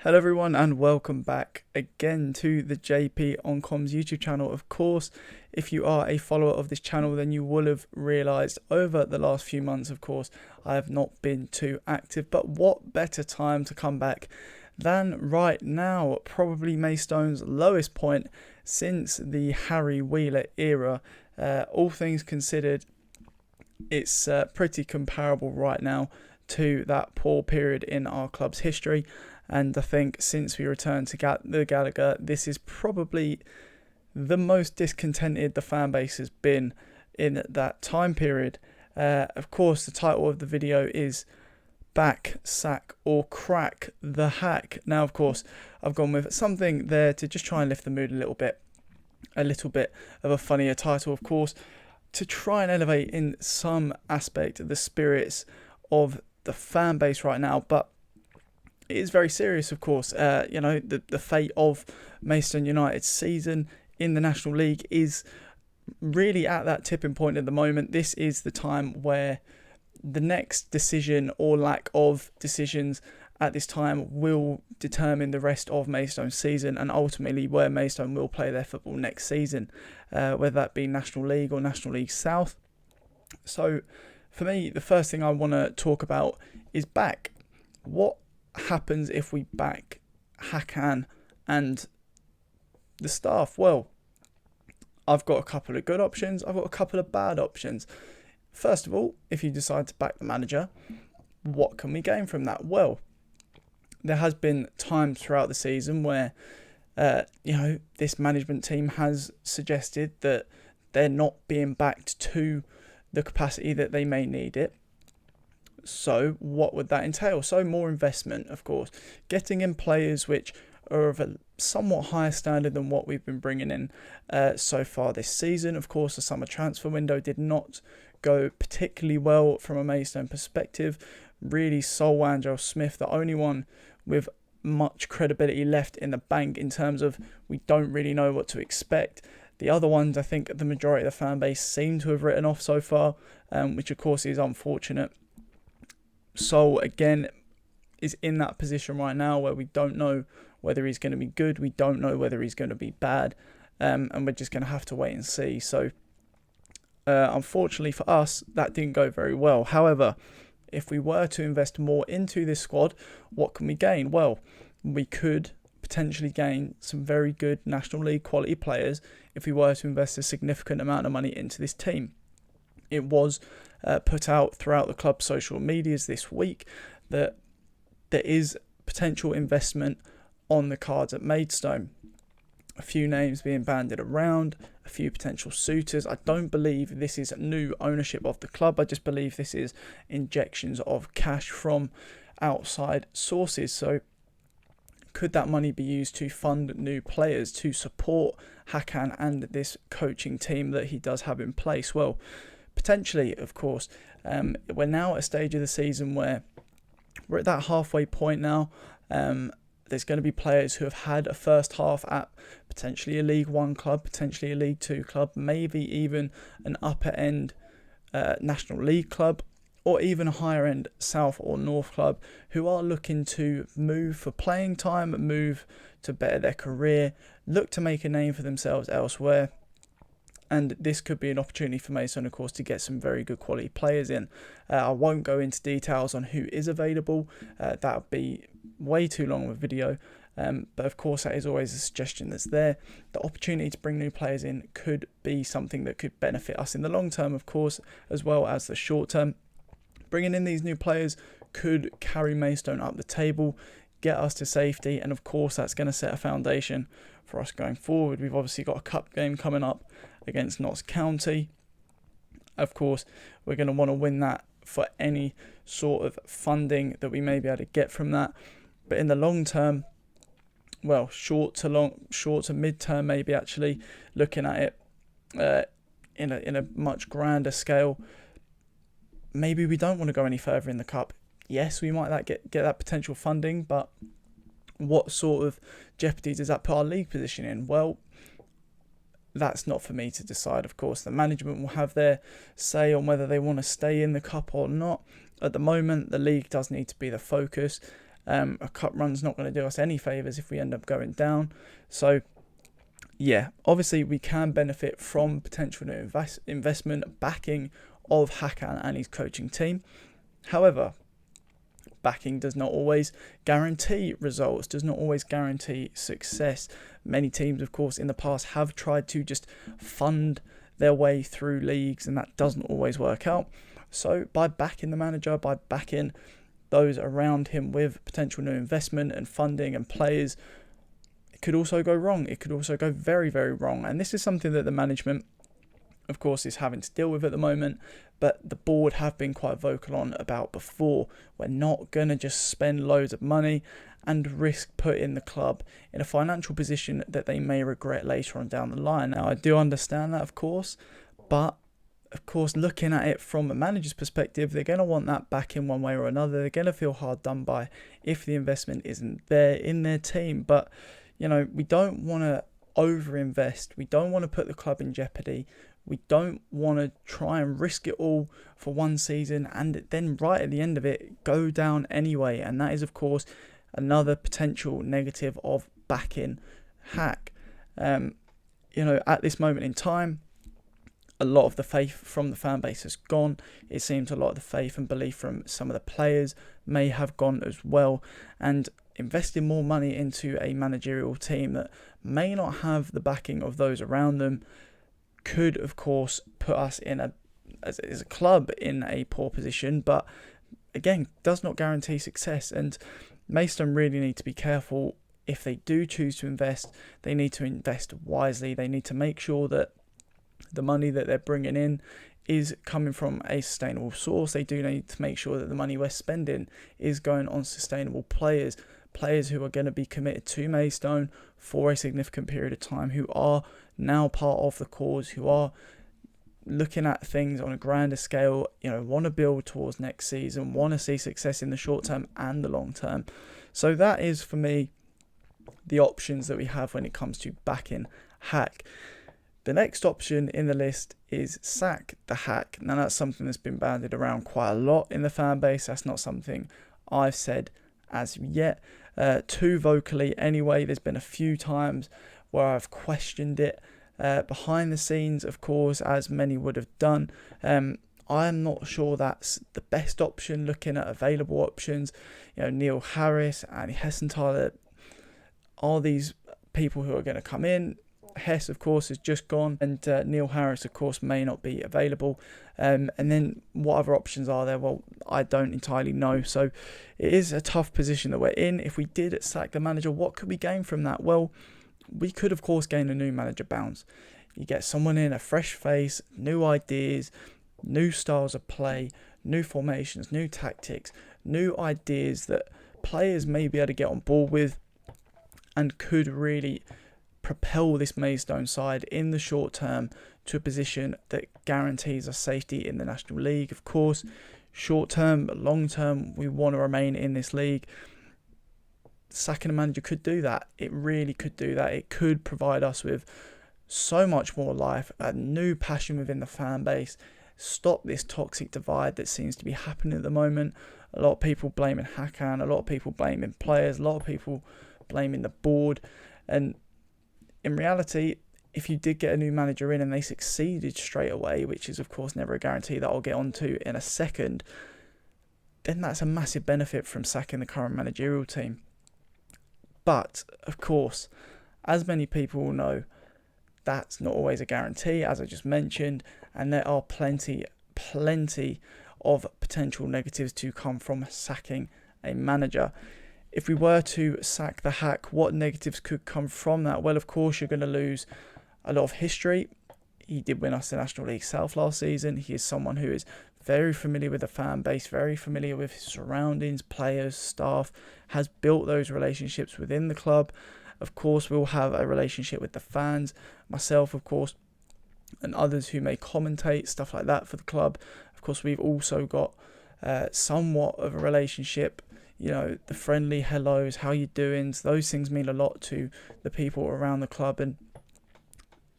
Hello everyone and welcome back again to the JP on Comms YouTube channel. Of course, if you are a follower of this channel, then you will have realised over the last few months, of course, I have not been too active. But what better time to come back than right now? Probably Maistone's lowest point since the Harry Wheeler era. All things considered, it's pretty comparable right now to that poor period in our club's history. And I think since we returned to the Gallagher, this is probably the most discontented the fan base has been in that time period. Of course, the title of the video is Back, Sack or Crack the Hack. Now, of course, I've gone with something there to just try and lift the mood a little bit of a funnier title, of course, to try and elevate in some aspect the spirits of the fan base right now. But it is very serious, of course. The fate of Maidstone United's season in the National League is really at that tipping point at the moment. This is the time where the next decision or lack of decisions at this time will determine the rest of Maistone's season and ultimately where Maidstone will play their football next season, whether that be National League or National League South. So for me, the first thing I want to talk about is back. What happens if we back Hakan and the staff? Well, I've got a couple of good options, I've got a couple of bad options. First of all, if you decide to back the manager, what can we gain from that? Well, there has been times throughout the season where this management team has suggested that they're not being backed to the capacity that they may need it. So what would that entail? So more investment, of course, getting in players which are of a somewhat higher standard than what we've been bringing in so far this season. Of course, the summer transfer window did not go particularly well from a Maidstone perspective. Really, Sol Angel Smith, the only one with much credibility left in the bank in terms of we don't really know what to expect. The other ones, I think the majority of the fan base seem to have written off so far, which of course is unfortunate. Sol, again, is in that position right now where we don't know whether he's going to be good. We don't know whether he's going to be bad. And we're just going to have to wait and see. So, unfortunately for us, that didn't go very well. However, if we were to invest more into this squad, what can we gain? Well, we could potentially gain some very good National League quality players if we were to invest a significant amount of money into this team. It was put out throughout the club's social medias this week that there is potential investment on the cards at Maidstone. A few names being bandied around, a few potential suitors. I don't believe this is new ownership of the club. I just believe this is injections of cash from outside sources. So could that money be used to fund new players, to support Hakan and this coaching team that he does have in place? Well, potentially, of course. We're now at a stage of the season where we're at that halfway point now. There's going to be players who have had a first half at potentially a League One club, potentially a League Two club, maybe even an upper end National League club, or even a higher end South or North club who are looking to move for playing time, move to better their career, look to make a name for themselves elsewhere. And this could be an opportunity for Maidstone, of course, to get some very good quality players in. I won't go into details on who is available. That would be way too long of a video. But of course, that is always a suggestion that's there. The opportunity to bring new players in could be something that could benefit us in the long term, of course, as well as the short term. Bringing in these new players could carry Maidstone up the table, get us to safety, and of course, that's going to set a foundation for us going forward. We've obviously got a cup game coming up against Notts County. Of course, we're going to want to win that for any sort of funding that we may be able to get from that. But in the long term, well, short to mid-term, maybe actually looking at it in a much grander scale, maybe we don't want to go any further in the cup. Yes, we might get that potential funding, but what sort of jeopardy does that put our league position in? Well, that's not for me to decide, of course. The management will have their say on whether they want to stay in the cup or not. At the moment, the league does need to be the focus. A cup run's not going to do us any favours if we end up going down. So yeah, obviously we can benefit from potential new investment backing of Hakan and his coaching team. However, backing does not always guarantee results, does not always guarantee success. Many teams, of course, in the past have tried to just fund their way through leagues, and that doesn't always work out. So by backing the manager, by backing those around him with potential new investment and funding and players, it could also go wrong. It could also go very, very wrong. And this is something that the management, of course, is having to deal with at the moment, but the board have been quite vocal on about before. We're not going to just spend loads of money and risk putting the club in a financial position that they may regret later on down the line. Now, I do understand that, of course, but of course, looking at it from a manager's perspective, they're going to want that back in one way or another. They're going to feel hard done by if the investment isn't there in their team. But, you know, we don't want to overinvest. We don't want to put the club in jeopardy. We don't want to try and risk it all for one season and then right at the end of it go down anyway. And that is, of course, another potential negative of backing Hack. You know, at this moment in time, a lot of the faith from the fan base has gone. It seems a lot of the faith and belief from some of the players may have gone as well. And investing more money into a managerial team that may not have the backing of those around them could, of course, put us in as a club in a poor position, but again, does not guarantee success. And Maidstone really need to be careful. If they do choose to invest, they need to invest wisely. They need to make sure that the money that they're bringing in is coming from a sustainable source. They do need to make sure that the money we're spending is going on sustainable players who are going to be committed to Maidstone for a significant period of time, who are now part of the cause, who are looking at things on a grander scale, you know, want to build towards next season, want to see success in the short term and the long term. So that is, for me, the options that we have when it comes to backing Hack. The next option in the list is sack the Hack. Now, that's something that's been bandied around quite a lot in the fan base. That's not something I've said as yet, too vocally anyway. There's been a few times where I've questioned it behind the scenes, of course, as many would have done. I'm not sure that's the best option looking at available options. You know, Neil Harris and Heyrettin are these people who are going to come in. Hess, of course, has just gone, and Neil Harris, of course, may not be available. And then what other options are there? Well, I don't entirely know. So it is a tough position that we're in. If we did sack the manager, what could we gain from that? Well, we could, of course, gain a new manager bounce. You get someone in, a fresh face, new ideas, new styles of play, new formations, new tactics, new ideas that players may be able to get on board with and could really propel this Maidstone side in the short term to a position that guarantees us safety in the National League. Of course, short term, but long term, we want to remain in this league. Sacking a manager could do that. It really could do that. It could provide us with so much more life, a new passion within the fan base, stop this toxic divide that seems to be happening at the moment. A lot of people blaming Hakan, a lot of people blaming players, a lot of people blaming the board. And in reality, if you did get a new manager in and they succeeded straight away, which is of course never a guarantee that I'll get onto in a second, then that's a massive benefit from sacking the current managerial team. But of course, as many people will know, that's not always a guarantee, as I just mentioned, and there are plenty of potential negatives to come from sacking a manager. If we were to sack the Hack, what negatives could come from that? Well, of course, you're going to lose a lot of history. He did win us the National League South last season. He is someone who is very familiar with the fan base, very familiar with his surroundings, players, staff, has built those relationships within the club. Of course, we'll have a relationship with the fans, myself, of course, and others who may commentate, stuff like that for the club. Of course, we've also got somewhat of a relationship. You know, the friendly hellos, how you doing? Those things mean a lot to the people around the club, and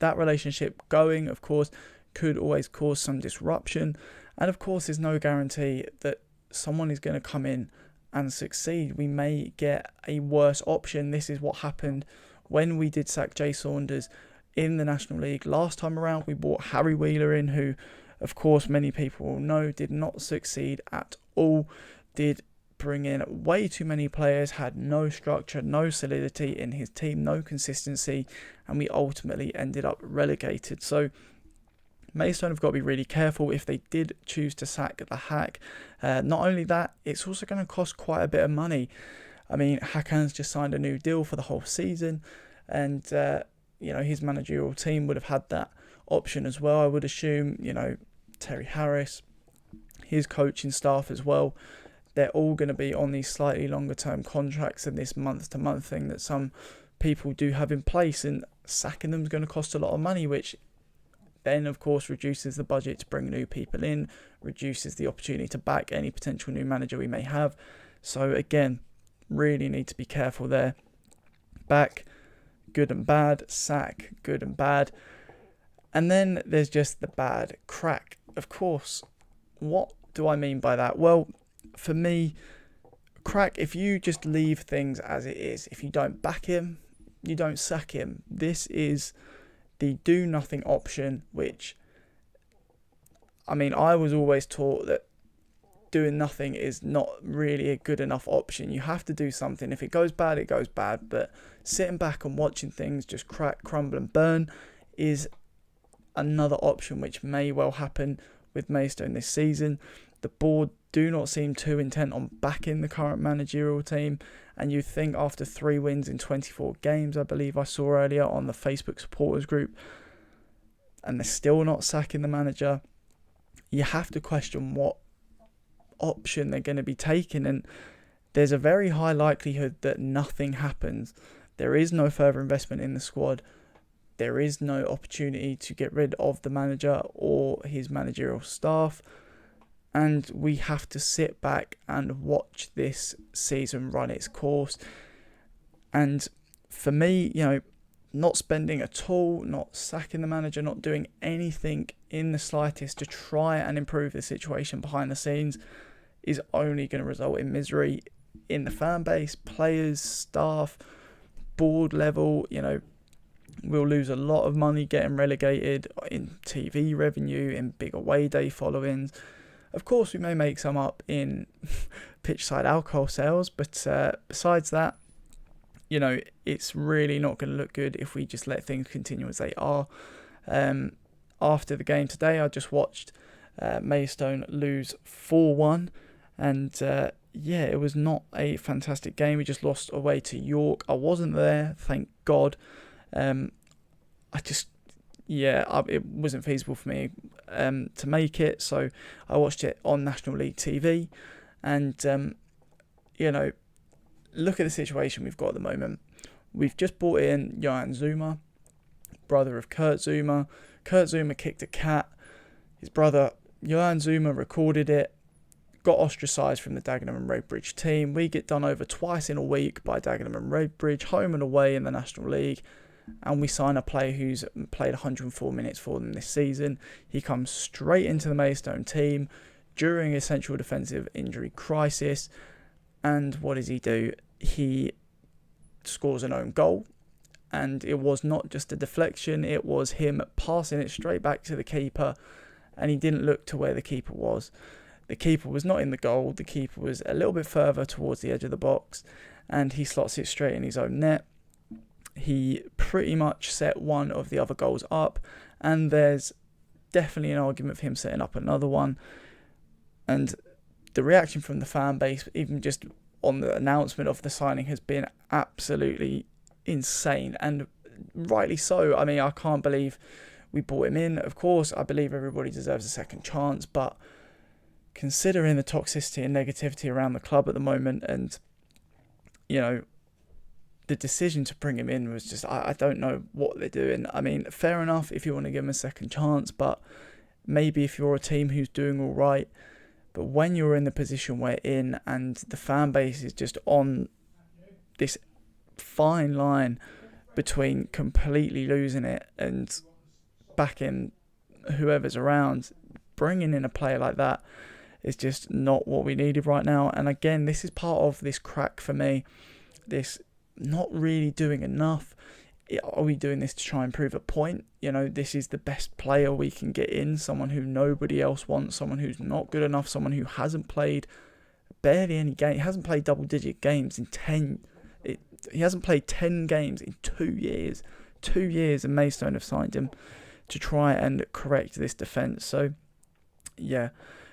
that relationship going, of course, could always cause some disruption. And of course, there's no guarantee that someone is going to come in and succeed. We may get a worse option. This is what happened when we did sack Jay Saunders in the National League last time around. We brought Harry Wheeler in, who, of course, many people will know did not succeed at all, did bring in way too many players, had no structure, no solidity in his team, no consistency, and we ultimately ended up relegated. So Maidstone have got to be really careful if they did choose to sack the hack. Not only that, it's also going to cost quite a bit of money. I mean, Hakan's just signed a new deal for the whole season, and his managerial team would have had that option as well. I would assume, Terry Harris, his coaching staff as well, they're all going to be on these slightly longer term contracts than this month-to-month thing that some people do have in place, and sacking them is going to cost a lot of money, which then, of course, reduces the budget to bring new people in, reduces the opportunity to back any potential new manager we may have. So again, really need to be careful there. Back, good and bad. Sack, good and bad. And then there's just the bad. Crack, of course. What do I mean by that? Well, for me, crack, if you just leave things as it is, if you don't back him, you don't sack him. This is the do nothing option, which, I mean, I was always taught that doing nothing is not really a good enough option. You have to do something. If it goes bad, it goes bad. But sitting back and watching things just crack, crumble and burn is another option, which may well happen with Maidstone this season. The board do not seem too intent on backing the current managerial team, and you'd think after 3 wins in 24 games, I believe I saw earlier on the Facebook supporters group, and they're still not sacking the manager, you have to question what option they're going to be taking, and there's a very high likelihood that nothing happens. There is no further investment in the squad. There is no opportunity to get rid of the manager or his managerial staff. And we have to sit back and watch this season run its course. And for me, not spending at all, not sacking the manager, not doing anything in the slightest to try and improve the situation behind the scenes is only going to result in misery in the fan base, players, staff, board level. We'll lose a lot of money getting relegated in TV revenue, in big away day followings. Of course, we may make some up in pitch-side alcohol sales, but besides that, it's really not going to look good if we just let things continue as they are. After the game today, I just watched Maidstone lose 4-1, and it was not a fantastic game. We just lost away to York. I wasn't there, thank God. It wasn't feasible for me to make it, so I watched it on National League TV, and look at the situation we've got at the moment. We've just brought in Johan Zuma, brother of Kurt Zuma. Kurt Zuma kicked a cat. His brother Johan Zuma recorded it, got ostracised from the Dagenham and Redbridge team. We get done over twice in a week by Dagenham and Redbridge, home and away in the National League. And we sign a player who's played 104 minutes for them this season. He comes straight into the Maidstone team during a central defensive injury crisis. And what does he do? He scores an own goal. And it was not just a deflection. It was him passing it straight back to the keeper. And he didn't look to where the keeper was. The keeper was not in the goal. The keeper was a little bit further towards the edge of the box. And he slots it straight in his own net. He pretty much set one of the other goals up, and there's definitely an argument for him setting up another one. And the reaction from the fan base, even just on the announcement of the signing, has been absolutely insane, and rightly so. I mean, I can't believe we brought him in. Of course, I believe everybody deserves a second chance, but considering the toxicity and negativity around the club at the moment, and the decision to bring him in was just, I don't know what they're doing. I mean, fair enough if you want to give him a second chance, but maybe if you're a team who's doing all right. But when you're in the position we're in, and the fan base is just on this fine line between completely losing it and backing whoever's around, bringing in a player like that, is just not what we needed right now. And again, this is part of this crack for me, this not really doing enough. Are we doing this to try and prove a point? You know, this is the best player we can get in, someone who nobody else wants, someone who's not good enough, someone who hasn't played barely any game. He hasn't played double-digit games in 10. He hasn't played 10 games in 2 years. 2 years, and Maidstone have signed him to try and correct this defence. So, yeah,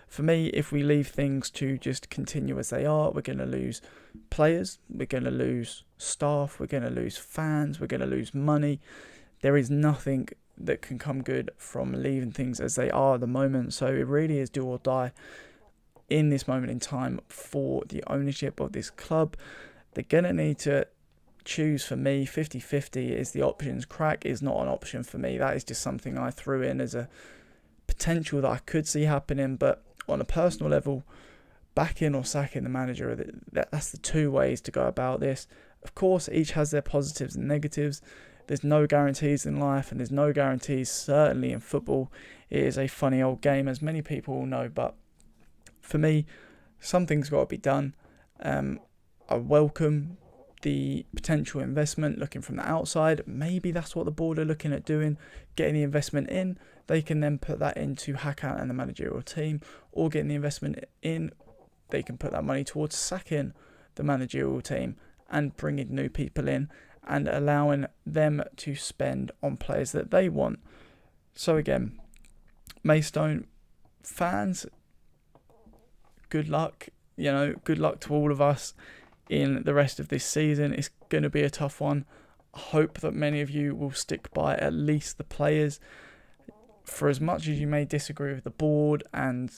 for me, if we leave things to just continue as they are, we're going to lose players, we're going to lose staff, we're going to lose fans, we're going to lose money. There is nothing that can come good from leaving things as they are at the moment. So it really is do or die in this moment in time for the ownership of this club. They're going to need to choose. For me, 50-50 is the options. Crack is not an option for me. That is just something I threw in as a potential that I could see happening. But on a personal level, backing or sacking the manager, that's the two ways to go about this. Of course, each has their positives and negatives. There's no guarantees in life, and there's no guarantees certainly in football. It is a funny old game, as many people will know, but for me, something's got to be done. I welcome the potential investment looking from the outside. Maybe that's what the board are looking at doing, getting the investment in. They can then put that into Hakan and the managerial team, or getting the investment in, they can put that money towards sacking the managerial team and bringing new people in and allowing them to spend on players that they want. So again, Maidstone fans, good luck. You know, good luck to all of us in the rest of this season. It's going to be a tough one. I hope that many of you will stick by at least the players. For as much as you may disagree with the board and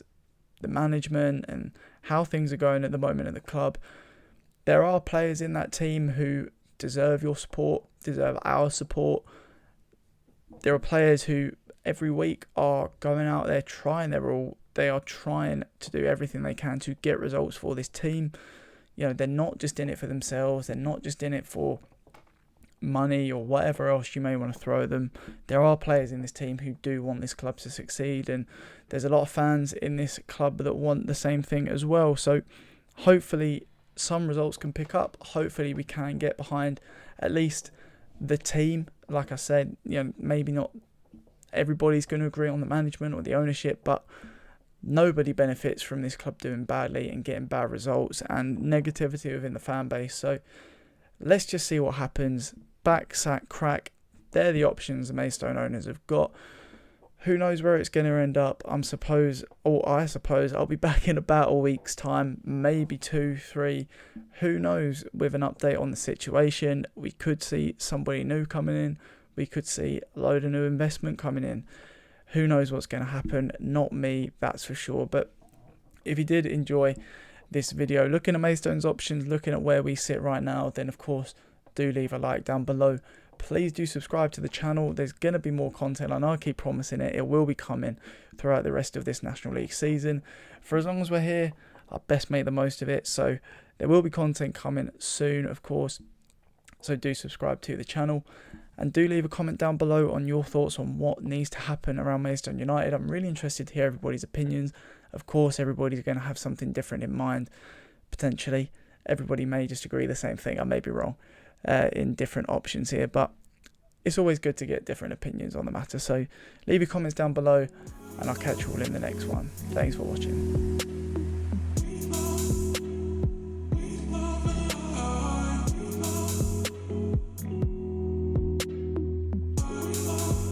the management and how things are going at the moment at the club, there are players in that team who deserve your support, deserve our support. There are players who every week are going out there trying their all. They are trying to do everything they can to get results for this team. You know, they're not just in it for themselves. They're not just in it for money or whatever else you may want to throw at them. There are players in this team who do want this club to succeed, and there's a lot of fans in this club that want the same thing as well. So hopefully some results can pick up. Hopefully we can get behind at least the team. Like I said, you know, maybe not everybody's going to agree on the management or the ownership, but nobody benefits from this club doing badly and getting bad results and negativity within the fan base. So let's just see what happens. Back, sack, crack. They're the options the Maidstone owners have got. Who knows where it's going to end up? I suppose I'll be back in about a week's time, maybe 2-3. Who knows, with an update on the situation. We could see somebody new coming in. We could see a load of new investment coming in. Who knows what's going to happen? Not me, that's for sure. But if you did enjoy this video, looking at Maidstone's options, looking at where we sit right now, then of course do leave a like down below. Please do subscribe to the channel. There's going to be more content. I know I keep promising it. It will be coming throughout the rest of this National League season. For as long as we're here, I best make the most of it. So there will be content coming soon, of course. So do subscribe to the channel. And do leave a comment down below on your thoughts on what needs to happen around Maidstone United. I'm really interested to hear everybody's opinions. Of course, everybody's going to have something different in mind, potentially. Everybody may just agree the same thing. I may be wrong in different options here, but it's always good to get different opinions on the matter. So leave your comments down below, and I'll catch you all in the next one. Thanks for watching.